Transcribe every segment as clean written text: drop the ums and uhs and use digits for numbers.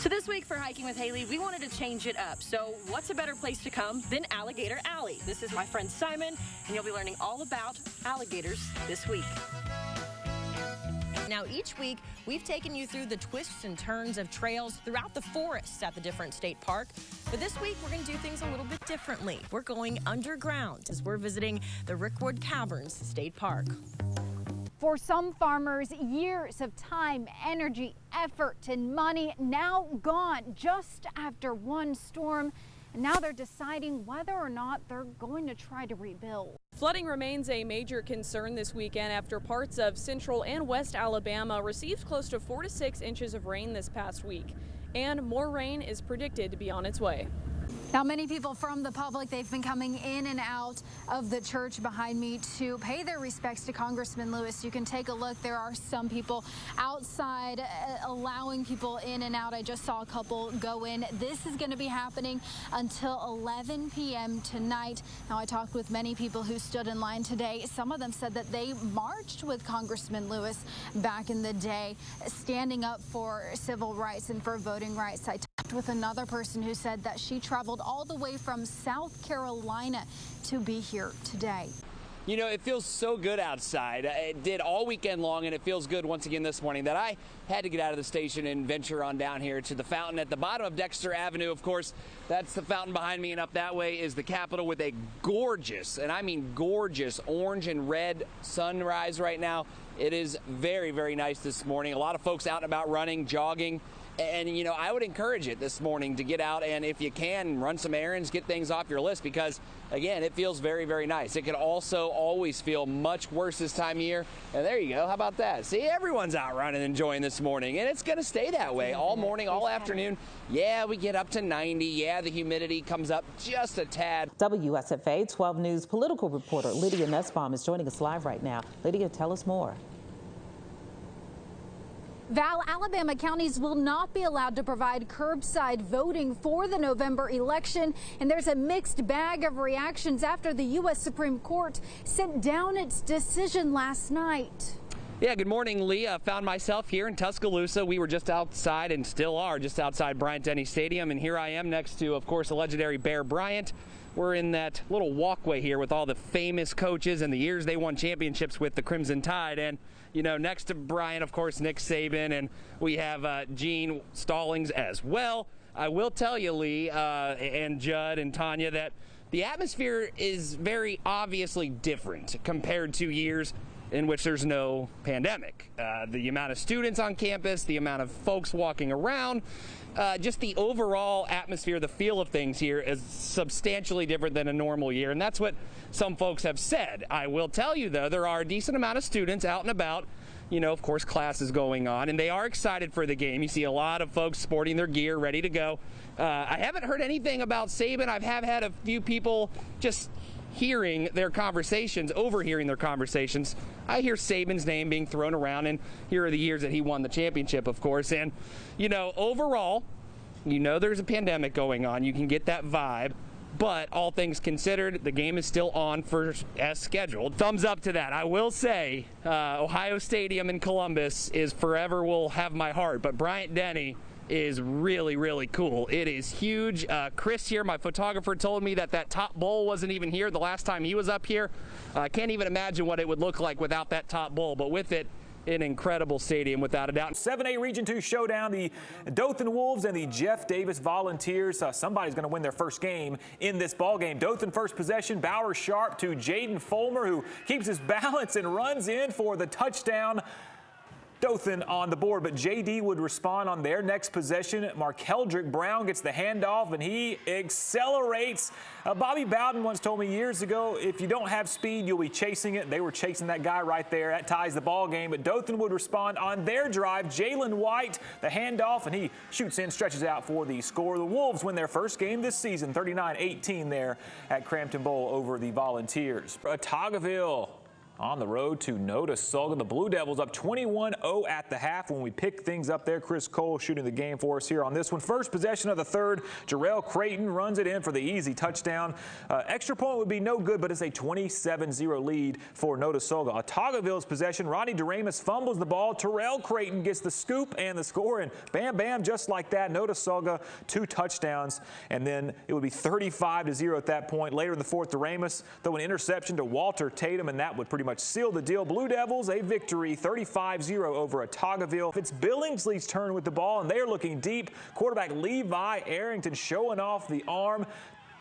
So this week for Hiking with Haley, we wanted to change it up. So what's a better place to come than Alligator Alley? This is my friend Simon, and you'll be learning all about alligators this week. Now, each week, we've taken you through the twists and turns of trails throughout the forests at the different state park. But this week, we're going to do things a little bit differently. We're going underground as we're visiting the Rickwood Caverns State Park. For some farmers, years of time, energy, effort, and money now gone just after one storm. And now they're deciding whether or not they're going to try to rebuild. Flooding remains a major concern this weekend after parts of central and west Alabama received close to 4 to 6 inches of rain this past week. And more rain is predicted to be on its way. Now, many people from the public, they've been coming in and out of the church behind me to pay their respects to Congressman Lewis. You can take a look. There are some people outside allowing people in and out. I just saw a couple go in. This is going to be happening until 11 p.m. tonight. Now, I talked with many people who stood in line today. Some of them said that they marched with Congressman Lewis back in the day, standing up for civil rights and for voting rights. I talked with another person who said that she traveled all the way from South Carolina to be here today. You know, it feels so good outside. It did all weekend long, and it feels good once again this morning that I had to get out of the station and venture on down here to the fountain at the bottom of Dexter Avenue. Of course, that's the fountain behind me, and up that way is the Capitol with a gorgeous, and I mean gorgeous, orange and red sunrise right now. It is very, very nice this morning. A lot of folks out and about running, jogging. And, you know, I would encourage it this morning to get out and, if you can, run some errands, get things off your list because, again, it feels very, very nice. It can also always feel much worse this time of year. And there you go. How about that? See, everyone's out running, enjoying this morning, and it's going to stay that way all morning, all afternoon. Yeah, we get up to 90. Yeah, the humidity comes up just a tad. WSFA 12 News political reporter Lydia Nussbaum is joining us live right now. Lydia, tell us more. Val, Alabama counties will not be allowed to provide curbside voting for the November election, and there's a mixed bag of reactions after the U.S. Supreme Court sent down its decision last night. Yeah, good morning, Lee. I found myself here in Tuscaloosa. We were just outside and still are just outside Bryant-Denny Stadium, and here I am next to, of course, the legendary Bear Bryant. We're in that little walkway here with all the famous coaches and the years they won championships with the Crimson Tide. And, you know, next to Bryant, of course, Nick Saban, and we have Gene Stallings as well. I will tell you, Lee, and Judd and Tanya, that the atmosphere is very obviously different compared to years in which there's no pandemic. The amount of students on campus, the amount of folks walking around, just the overall atmosphere, the feel of things here is substantially different than a normal year, and that's what some folks have said. I will tell you, though, there are a decent amount of students out and about. You know, of course, classes going on, and they are excited for the game. You see a lot of folks sporting their gear, ready to go. I haven't heard anything about Saban. I have had a few people just hearing their conversations, overhearing their conversations. I hear Saban's name being thrown around, and here are the years that he won the championship, of course. And, you know, overall, you know there's a pandemic going on. You can get that vibe. But all things considered, the game is still on as scheduled. Thumbs up to that. I will say Ohio Stadium in Columbus is forever will have my heart, but Bryant-Denny is really, really cool. It is huge. Chris here, my photographer, told me that top bowl wasn't even here the last time he was up here. I can't even imagine what it would look like without that top bowl, but with it, an incredible stadium, without a doubt. 7A Region 2 showdown, the Dothan Wolves and the Jeff Davis Volunteers. Somebody's going to win their first game in this ball game. Dothan first possession, Bauer Sharp to Jaden Fulmer, who keeps his balance and runs in for the touchdown. Dothan on the board, but JD would respond on their next possession. Markeldrick Brown gets the handoff, and he accelerates. Bobby Bowden once told me years ago, if you don't have speed, you'll be chasing it. They were chasing that guy right there. That ties the ball game, but Dothan would respond on their drive. Jalen White, the handoff, and he shoots in, stretches out for the score. The Wolves win their first game this season, 39-18 there at Crampton Bowl over the Volunteers. Photogville on the road to Notasulga. The Blue Devils up 21-0 at the half when we pick things up there. Chris Cole shooting the game for us here on this one. First possession of the third, Jarrell Creighton runs it in for the easy touchdown. Extra point would be no good, but it's a 27-0 lead for Notasulga. Ottagaville's possession, Ronnie DeRamus fumbles the ball. Terrell Creighton gets the scoop and the score, and bam, bam, just like that, Notasulga 2 touchdowns, and then it would be 35-0 at that point. Later in the fourth, DeRamus throw an interception to Walter Tatum, and that would pretty much seal the deal. Blue Devils a victory, 35-0 over Ottagaville. It's Billingsley's turn with the ball, and they're looking deep. Quarterback Levi Arrington showing off the arm.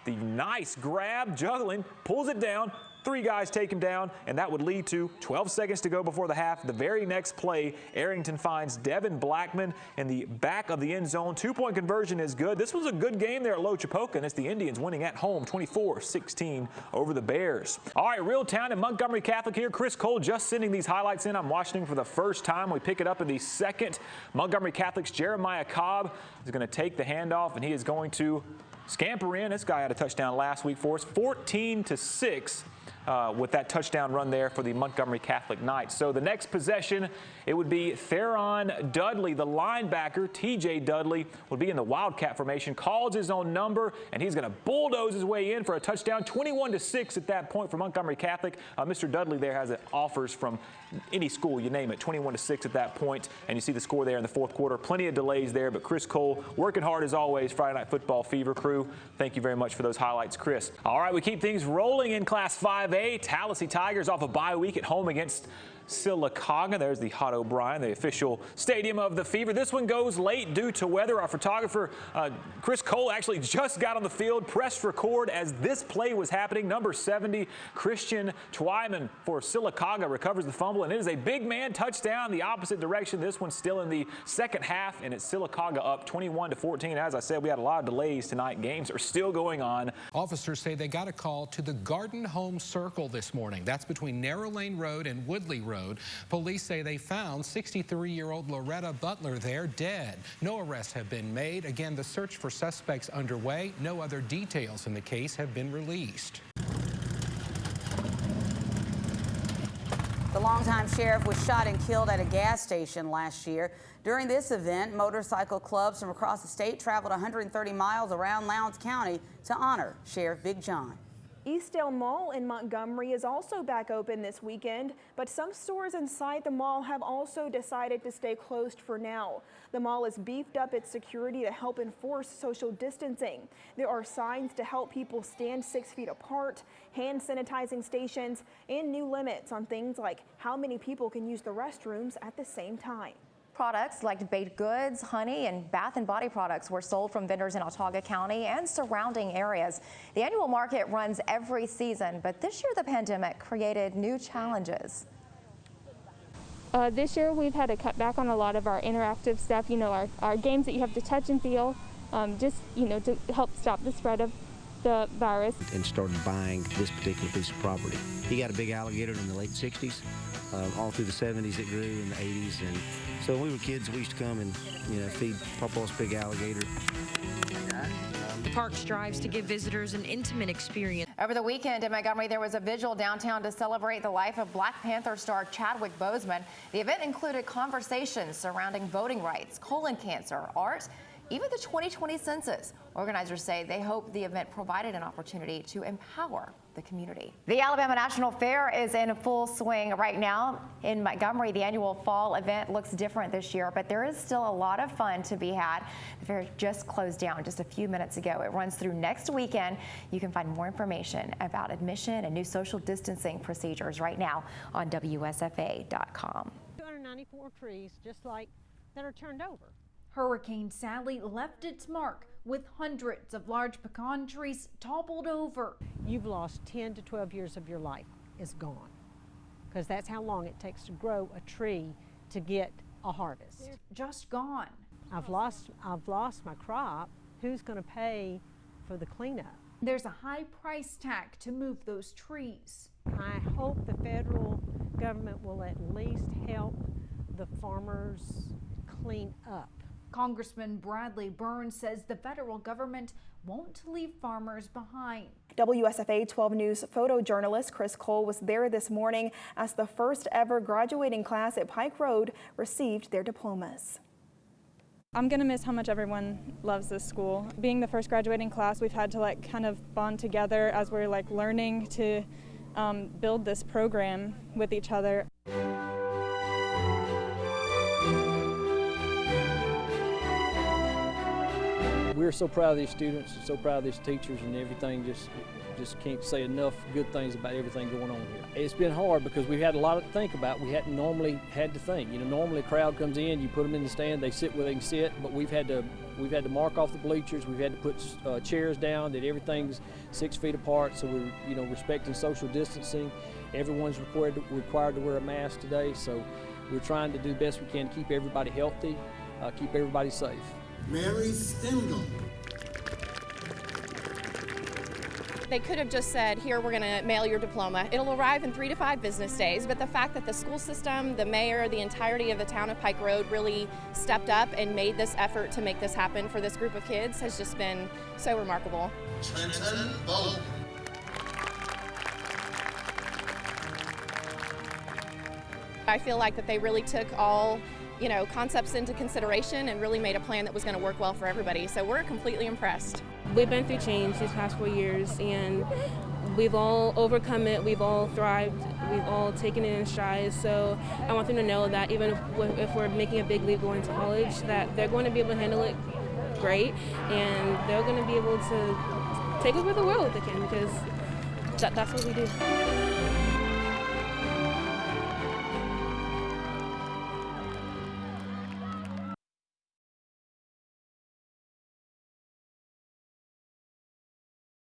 The nice grab, juggling, pulls it down. 3 guys take him down, and that would lead to 12 seconds to go before the half. The very next play, Arrington finds Devin Blackman in the back of the end zone. 2-point conversion is good. This was a good game there at Lochapoka, and it's the Indians winning at home 24-16 over the Bears. All right, Reeltown and Montgomery Catholic here. Chris Cole just sending these highlights in. I'm watching them for the first time. We pick it up in the second. Montgomery Catholic's Jeremiah Cobb is going to take the handoff, and he is going to scamper in. This guy had a touchdown last week for us, 14-6. With that touchdown run there for the Montgomery Catholic Knights. So the next possession, it would be Theron Dudley, the linebacker. TJ Dudley would be in the Wildcat formation, calls his own number, and he's going to bulldoze his way in for a touchdown. 21-6 at that point for Montgomery Catholic. Mr. Dudley there has offers from any school, you name it, 21-6 at that point, and you see the score there in the fourth quarter. Plenty of delays there, but Chris Cole working hard as always. Friday Night Football Fever crew, thank you very much for those highlights, Chris. All right, we keep things rolling in Class 5A. Tallahassee Tigers off a bye week at home against Sylacauga. There's the Hot O'Brien, the official stadium of the Fever. This one goes late due to weather. Our photographer, Chris Cole, actually just got on the field, pressed record as this play was happening. Number 70, Christian Twyman for Sylacauga recovers the fumble, and it is a big man touchdown the opposite direction. This one's still in the second half, and it's Sylacauga up 21-14. As I said, we had a lot of delays tonight. Games are still going on. Officers say they got a call to the Garden Home Circle this morning. That's between Narrow Lane Road and Woodley Road. Police say they found 63-year-old Loretta Butler there dead. No arrests have been made. Again, the search for suspects underway. No other details in the case have been released. The longtime sheriff was shot and killed at a gas station last year. During this event, motorcycle clubs from across the state traveled 130 miles around Lowndes County to honor Sheriff Big John. Eastdale Mall in Montgomery is also back open this weekend, but some stores inside the mall have also decided to stay closed for now. The mall has beefed up its security to help enforce social distancing. There are signs to help people stand 6 feet apart, hand sanitizing stations, and new limits on things like how many people can use the restrooms at the same time. Products like baked goods, honey, and bath and body products were sold from vendors in Autauga County and surrounding areas. The annual market runs every season, but this year the pandemic created new challenges. This year we've had to cut back on a lot of our interactive stuff, our games that you have to touch and feel, to help stop the spread of the virus. And started buying this particular piece of property. He got a big alligator in the late 60s. All through the 70s it grew, in the 80s, and so when we were kids we used to come and feed Papa's big alligator. The park strives to give visitors an intimate experience. Over the weekend in Montgomery, there was a vigil downtown to celebrate the life of Black Panther star Chadwick Boseman. The event included conversations surrounding voting rights, colon cancer, art, even the 2020 census. Organizers say they hope the event provided an opportunity to empower the community. The Alabama National Fair is in full swing right now in Montgomery. The annual fall event looks different this year, but there is still a lot of fun to be had. The fair just closed down just a few minutes ago. It runs through next weekend. You can find more information about admission and new social distancing procedures right now on WSFA.com. 294 trees just like that are turned over. Hurricane Sally left its mark with hundreds of large pecan trees toppled over. You've lost 10 to 12 years of your life is gone, because that's how long it takes to grow a tree to get a harvest. Just gone. I've lost my crop. Who's going to pay for the cleanup? There's a high price tag to move those trees. I hope the federal government will at least help the farmers clean up. Congressman Bradley Burns says the federal government won't leave farmers behind. WSFA 12 News photojournalist Chris Cole was there this morning as the first ever graduating class at Pike Road received their diplomas. I'm gonna miss how much everyone loves this school. Being the first graduating class, we've had to kind of bond together as we're learning to build this program with each other. We're so proud of these students, so proud of these teachers and everything. Just can't say enough good things about everything going on here. It's been hard because we've had a lot to think about. We hadn't normally had to think. Normally a crowd comes in, you put them in the stand, they sit where they can sit, but we've had to mark off the bleachers. We've had to put chairs down, that everything's 6 feet apart, so we're respecting social distancing. Everyone's required to wear a mask today, so we're trying to do the best we can to keep everybody healthy, keep everybody safe. Mary Stengel. They could have just said, here, we're going to mail your diploma. It'll arrive in 3 to 5 business days, but the fact that the school system, the mayor, the entirety of the town of Pike Road really stepped up and made this effort to make this happen for this group of kids has just been so remarkable. Trenton Bolt. I feel like that they really took all concepts into consideration and really made a plan that was going to work well for everybody. So we're completely impressed. We've been through change these past 4 years, and we've all overcome it. We've all thrived. We've all taken it in stride. So I want them to know that even if we're making a big leap going to college, that they're going to be able to handle it great, and they're going to be able to take over the world if they can, because that's what we do.